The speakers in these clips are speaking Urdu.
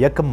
1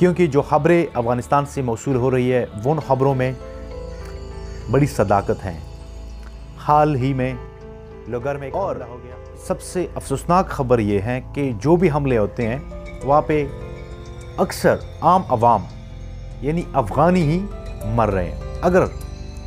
کیونکہ جو خبریں افغانستان سے موصول ہو رہی ہے وہ ان خبروں میں بڑی صداقت ہیں۔ حال ہی میں لوگر میں ایک حملہ ہو گیا۔ سب سے افسوسناک خبر یہ ہے کہ جو بھی حملے ہوتے ہیں وہاں پہ اکثر عام عوام یعنی افغانی ہی مر رہے ہیں۔ اگر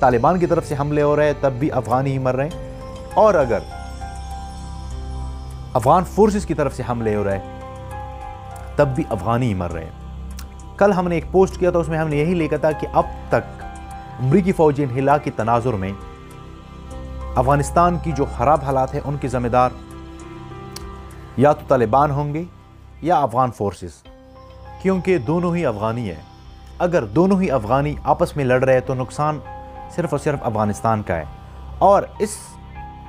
طالبان کی طرف سے حملے ہو رہے ہیں تب بھی افغانی ہی مر رہے ہیں، اور اگر افغان فورسز کی طرف سے حملے ہو رہے ہیں تب بھی افغانی ہی مر رہے ہیں۔ کل ہم نے ایک پوسٹ کیا تھا، اس میں ہم نے یہی لکھا تھا کہ اب تک امریکی فوجی انخلا کے تناظر میں افغانستان کی جو خراب حالات ہیں ان کے ذمہ دار یا تو طالبان ہوں گے یا افغان فورسز، کیونکہ دونوں ہی افغانی ہیں۔ اگر دونوں ہی افغانی آپس میں لڑ رہے ہیں تو نقصان صرف اور صرف افغانستان کا ہے، اور اس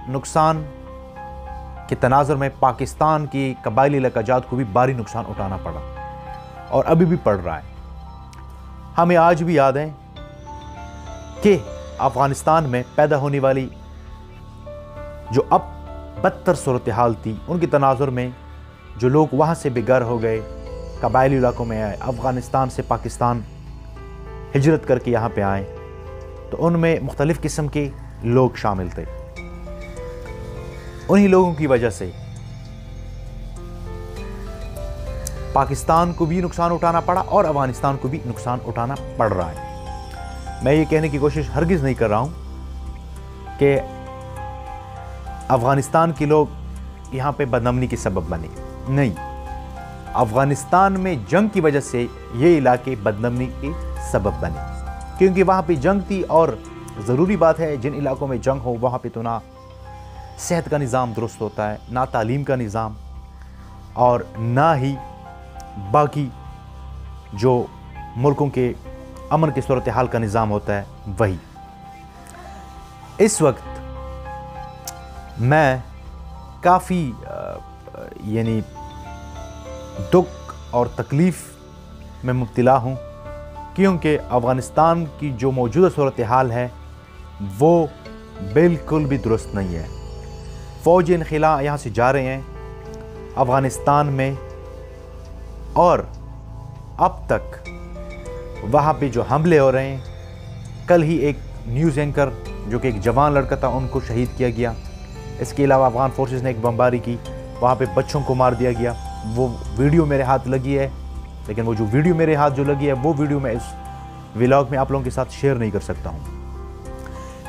نقصان کے تناظر میں پاکستان کی قبائلی علاقہ جات کو بھی بھاری نقصان اٹھانا پڑا اور ابھی بھی پڑ رہا ہے۔ ہمیں آج بھی یاد ہے کہ افغانستان میں پیدا ہونے والی جو اب بدتر صورتحال تھی، ان کے تناظر میں جو لوگ وہاں سے بے گھر ہو گئے، قبائلی علاقوں میں آئے، افغانستان سے پاکستان ہجرت کر کے یہاں پہ آئے، تو ان میں مختلف قسم کے لوگ شامل تھے۔ انہی لوگوں کی وجہ سے پاکستان کو بھی نقصان اٹھانا پڑا اور افغانستان کو بھی نقصان اٹھانا پڑ رہا ہے۔ میں یہ کہنے کی کوشش ہرگز نہیں کر رہا ہوں کہ افغانستان کے لوگ یہاں پہ بدامنی کے سبب بنے، نہیں، افغانستان میں جنگ کی وجہ سے یہ علاقے بدامنی کے سبب بنے، کیونکہ وہاں پہ جنگ تھی، اور ضروری بات ہے جن علاقوں میں جنگ ہو وہاں پہ تو نہ صحت کا نظام درست ہوتا ہے، نہ تعلیم کا نظام، اور نہ ہی باقی جو ملکوں کے امن کی صورتحال کا نظام ہوتا ہے وہی۔ اس وقت میں کافی یعنی دکھ اور تکلیف میں مبتلا ہوں، کیونکہ افغانستان کی جو موجودہ صورتحال ہے وہ بالکل بھی درست نہیں ہے۔ فوجی انخلا یہاں سے جا رہے ہیں افغانستان میں، اور اب تک وہاں پہ جو حملے ہو رہے ہیں، کل ہی ایک نیوز اینکر جو کہ ایک جوان لڑکا تھا ان کو شہید کیا گیا۔ اس کے علاوہ افغان فورسز نے ایک بمباری کی، وہاں پہ بچوں کو مار دیا گیا۔ وہ ویڈیو میرے ہاتھ لگی ہے، لیکن وہ جو ویڈیو میرے ہاتھ جو لگی ہے وہ ویڈیو میں اس ولاگ میں آپ لوگوں کے ساتھ شیئر نہیں کر سکتا ہوں۔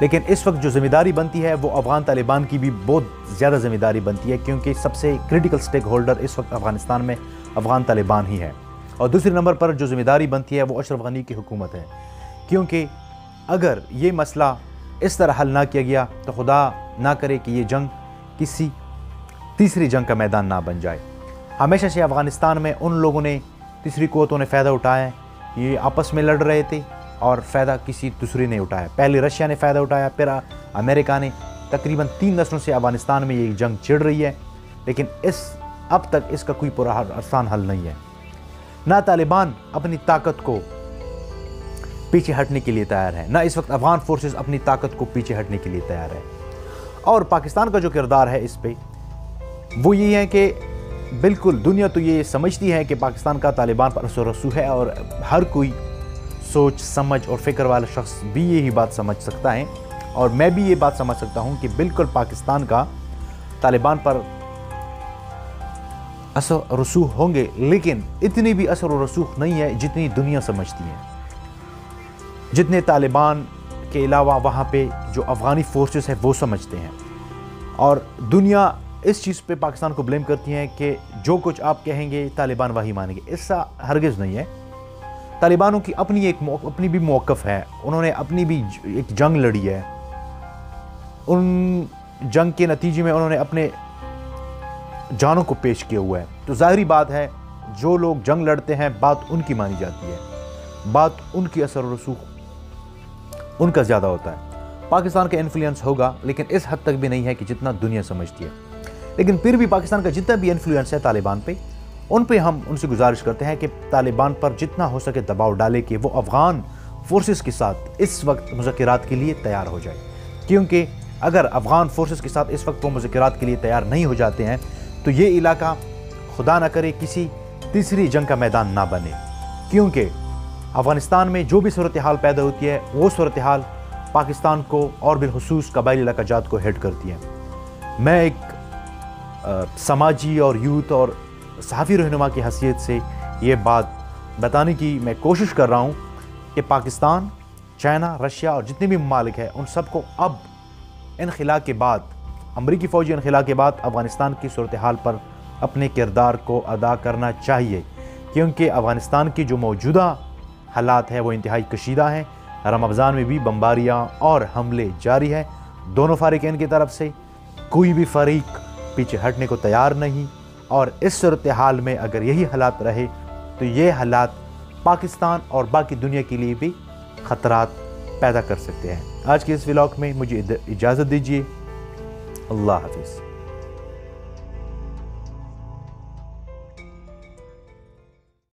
لیکن اس وقت جو ذمہ داری بنتی ہے وہ افغان طالبان کی بھی بہت زیادہ ذمہ داری بنتی ہے، کیونکہ سب سے کریٹیکل سٹیک ہولڈر اس وقت افغانستان میں افغان طالبان ہی ہے۔ اور دوسرے نمبر پر جو ذمہ داری بنتی ہے وہ اشرف غنی کی حکومت ہے، کیونکہ اگر یہ مسئلہ اس طرح حل نہ کیا گیا تو خدا نہ کرے کہ یہ جنگ کسی تیسری جنگ کا میدان نہ بن جائے۔ ہمیشہ سے افغانستان میں ان لوگوں نے تیسری قوتوں نے فائدہ اٹھایا ہے، یہ آپس میں لڑ رہے تھے اور فائدہ کسی دوسری نے اٹھایا۔ پہلے رشیا نے فائدہ اٹھایا، پھر امریکہ نے۔ تقریباً 3 نسلوں سے افغانستان میں یہ جنگ چھڑ رہی ہے، لیکن اب تک اس کا کوئی پورا آسان حل نہیں ہے۔ نہ طالبان اپنی طاقت کو پیچھے ہٹنے کے لیے تیار ہے، نہ اس وقت افغان فورسز اپنی طاقت کو پیچھے ہٹنے کے لیے تیار ہے۔ اور پاکستان کا جو کردار ہے اس پہ وہ یہ ہے کہ بالکل دنیا تو یہ سمجھتی ہے کہ پاکستان کا طالبان پر اثر و رسوخ ہے، اور ہر کوئی سوچ سمجھ اور فکر والا شخص بھی یہی بات سمجھ سکتا ہے، اور میں بھی یہ بات سمجھ سکتا ہوں کہ بالکل پاکستان کا طالبان پر اثر و رسوخ ہوں گے، لیکن اتنی بھی اثر و رسوخ نہیں ہے جتنی دنیا سمجھتی ہے، جتنے طالبان کے علاوہ وہاں پہ جو افغانی فورسز ہیں وہ سمجھتے ہیں۔ اور دنیا اس چیز پہ پاکستان کو بلیم کرتی ہے کہ جو کچھ آپ کہیں گے طالبان وہی مانیں گے۔ ایسا ہرگز نہیں ہے۔ طالبانوں کی اپنی بھی موقف ہے، انہوں نے اپنی بھی ایک جنگ لڑی ہے، ان جنگ کے نتیجے میں انہوں نے اپنے جانوں کو پیش کیا ہوا ہے۔ تو ظاہری بات ہے جو لوگ جنگ لڑتے ہیں بات ان کی مانی جاتی ہے، بات ان کی اثر و رسوخ ان کا زیادہ ہوتا ہے۔ پاکستان کا انفلوئنس ہوگا لیکن اس حد تک بھی نہیں ہے کہ جتنا دنیا سمجھتی ہے، لیکن پھر بھی پاکستان کا جتنا بھی انفلوئنس ہے طالبان پہ، ان پہ ہم ان سے گزارش کرتے ہیں کہ طالبان پر جتنا ہو سکے دباؤ ڈالے کہ وہ افغان فورسز کے ساتھ اس وقت مذاکرات کے لیے تیار ہو جائے، کیونکہ اگر افغان فورسز کے ساتھ اس وقت وہ مذاکرات کے لیے تیار نہیں ہو جاتے ہیں تو یہ علاقہ خدا نہ کرے کسی تیسری جنگ کا میدان نہ بنے، کیونکہ افغانستان میں جو بھی صورتحال پیدا ہوتی ہے وہ صورتحال پاکستان کو اور بالخصوص قبائلی علاقہ جات کو ہٹ کرتی ہے۔ میں ایک سماجی اور یوتھ اور صحافی رہنما کی حیثیت سے یہ بات بتانے کی میں کوشش کر رہا ہوں کہ پاکستان، چائنا، رشیا اور جتنے بھی ممالک ہیں ان سب کو اب انخلا کے بعد، امریکی فوجی انخلا کے بعد افغانستان کی صورتحال پر اپنے کردار کو ادا کرنا چاہیے، کیونکہ افغانستان کی جو موجودہ حالات ہیں وہ انتہائی کشیدہ ہیں۔ رمضان میں بھی بمباریاں اور حملے جاری ہیں دونوں فریقین کی طرف سے، کوئی بھی فریق پیچھے ہٹنے کو تیار نہیں، اور اس صورتحال میں اگر یہی حالات رہے تو یہ حالات پاکستان اور باقی دنیا کے لیے بھی خطرات پیدا کر سکتے ہیں۔ آج کے اس ولاگ میں مجھے اجازت دیجیے۔ اللہ حافظ۔